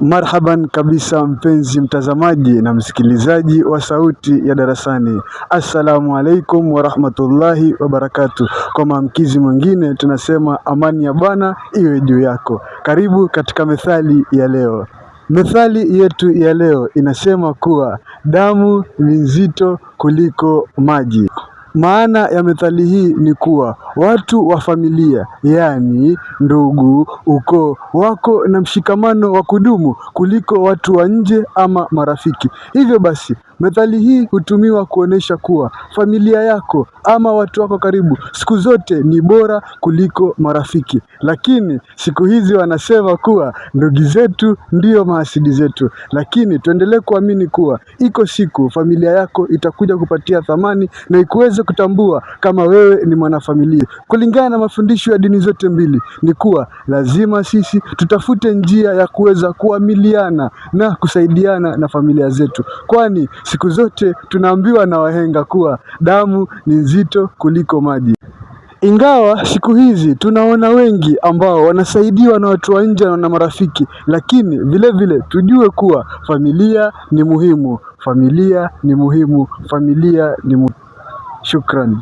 Marhaban kabisa mpenzi mtazamaji na msikilizaji wa Sauti ya Darasani. Assalamu alaikum wa rahmatullahi wa barakatuh. Kwa maamkizi mwingine tunasema amani ya Bwana iwe juu yako. Karibu katika methali ya leo. Methali yetu ya leo inasema kuwa damu ni nzito kuliko maji. Maana ya methali hii ni kuwa watu wa familia, yaani ndugu, ukoo, wako na mshikamano wa kudumu kuliko watu wa nje ama marafiki. Hivyo basi, methali hii hutumiwa kuonesha kuwa familia yako ama watu wako karibu siku zote ni bora kuliko marafiki. Lakini siku hizi wanasema kuwa ndugu zetu ndio mahasidi zetu. Lakini tuendelee kuamini kuwa iko siku familia yako itakuja kupatia thamani na ikuweze kutambua kama wewe ni mwanafamilia. Kulingana na mafundisho ya dini zote mbili ni kuwa lazima sisi tutafute njia ya kuweza kuamiliana na kusaidiana na familia zetu. Kwani siku zote tunaambiwa na wahenga kuwa damu ni nzito kuliko maji. Ingawa siku hizi tunaona wengi ambao wanasaidiwa na watu wa nje na marafiki, lakini vile vile tujue kuwa familia ni muhimu. Familia ni muhimu. Familia ni muhimu. Shukrani.